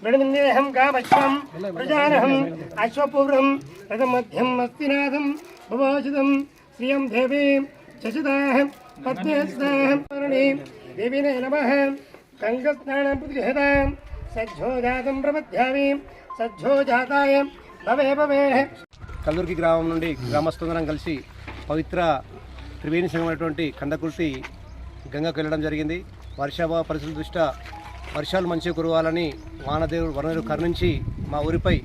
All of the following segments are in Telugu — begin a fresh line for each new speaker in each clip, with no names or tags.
मृणिन्देहं कामश्वं प्रजानहं अश्वपूर्वं रथमध्यं मस्तिनाथं भवाचितं श्रियं देवी चषिताः पद्मेस्ताः देवीने नमः गङ्गस्नानं प्रतिगृहतां सज्जोजातं प्रपद्यामि सज्जोजाताय भवे भवे।
కల్లూరికి గ్రామం నుండి గ్రామస్తులందరం కలిసి పవిత్ర త్రివేణి సంగమైనటువంటి కందకుర్తి గంగకు వెళ్ళడం జరిగింది. వర్షాభావ పరిస్థితుల దృష్ట్యా వర్షాలు మంచిగా కురవాలని వనదేవుడు కరుణించి మా ఊరిపై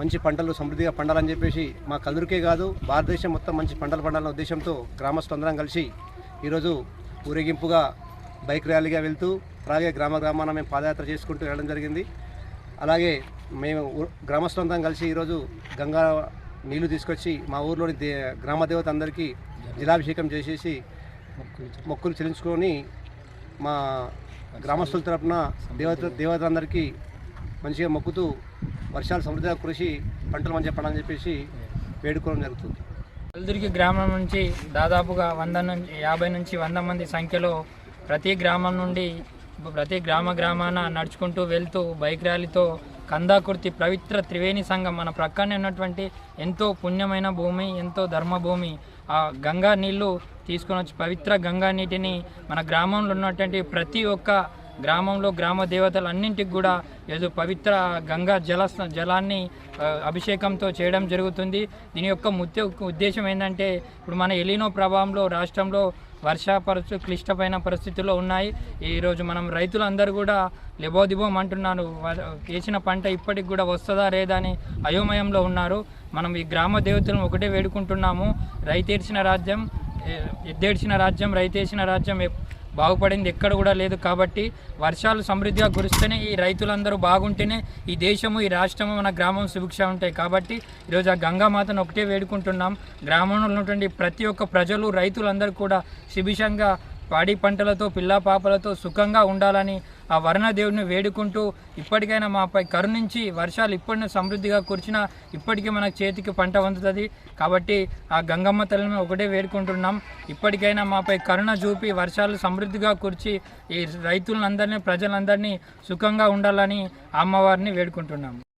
మంచి పంటలు సమృద్ధిగా పండాలని చెప్పేసి మా కల్లూరికే కాదు భారతదేశం మొత్తం మంచి పంటలు పండాలనే ఉద్దేశంతో గ్రామస్తులందరం కలిసి ఈరోజు ఊరేగింపుగా బైక్ ర్యాలీగా వెళ్తూ అలాగే గ్రామాన మేము పాదయాత్ర చేసుకుంటూ వెళ్ళడం జరిగింది. అలాగే మేము గ్రామస్తులందరం కలిసి ఈరోజు గంగా నీళ్లు తీసుకొచ్చి మా ఊర్లోని గ్రామ దేవత అందరికీ జలాభిషేకం చేసేసి మొక్కులు చెల్లించుకొని మా గ్రామస్తుల తరపున దేవతలందరికీ మంచిగా మొక్కుతూ వర్షాలు సమృద్ధిగా కురిసి పంటలు మంచిగా పడాలని చెప్పేసి వేడుకోవడం జరుగుతుంది.
కల్దుర్గి గ్రామం నుంచి దాదాపుగా 50 నుంచి 100 మంది సంఖ్యలో ప్రతి గ్రామం నుండి ప్రతి గ్రామాన నడుచుకుంటూ వెళ్తూ బైక్ ర్యాలీతో కందాకుర్తి పవిత్ర త్రివేణి సంఘం మన ప్రక్కనే ఉన్నటువంటి ఎంతో పుణ్యమైన భూమి, ఎంతో ధర్మభూమి, ఆ గంగా నీళ్లు తీసుకొని వచ్చి పవిత్ర గంగా నీటిని మన గ్రామంలో ఉన్నటువంటి ప్రతి ఒక్క గ్రామంలో గ్రామ దేవతలు అన్నింటికి కూడా ఏదో పవిత్ర గంగా జలాన్ని అభిషేకంతో చేయడం జరుగుతుంది. దీని యొక్క ముఖ్య ఉద్దేశం ఏంటంటే ఇప్పుడు మన ఎలినో ప్రభావంలో రాష్ట్రంలో క్లిష్టమైన పరిస్థితుల్లో ఉన్నాయి. ఈరోజు మనం రైతులందరూ కూడా లెబోదిబోం అంటున్నారు. వేసిన పంట ఇప్పటికి కూడా వస్తుందా లేదా అని అయోమయంలో ఉన్నారు. మనం ఈ గ్రామ దేవతలను ఒకటే వేడుకుంటున్నాము. రైతేర్చిన రాజ్యం ఎద్దేడ్చిన రాజ్యం రైతేసిన రాజ్యం బాగుపడింది ఎక్కడ కూడా లేదు. కాబట్టి వర్షాలు సమృద్ధిగా కురిస్తేనే ఈ రైతులందరూ బాగుంటేనే ఈ దేశము ఈ రాష్ట్రము మన గ్రామం సుభిక్ష ఉంటాయి. కాబట్టి ఈరోజు ఆ గంగామాతను ఒకటే వేడుకుంటున్నాం. గ్రామంలో ఉన్నటువంటి ప్రతి ఒక్క ప్రజలు రైతులందరూ కూడా సుభిక్షంగా పాడి పంటలతో పిల్లా పాపలతో సుఖంగా ఉండాలని ఆ వర్ణదేవుడిని వేడుకుంటూ ఇప్పటికైనా మాపై కరుణించి వర్షాలు ఇప్పటినే సమృద్ధిగా కురిచినా ఇప్పటికీ మనకు చేతికి పంట వందుతుంది. కాబట్టి ఆ గంగమ్మ తల్లిని ఒకటే వేడుకుంటున్నాం. ఇప్పటికైనా మాపై కరుణ చూపి వర్షాలు సమృద్ధిగా కురిచి ఈ రైతులందరినీ ప్రజలందరినీ సుఖంగా ఉండాలని అమ్మవారిని వేడుకుంటున్నాం.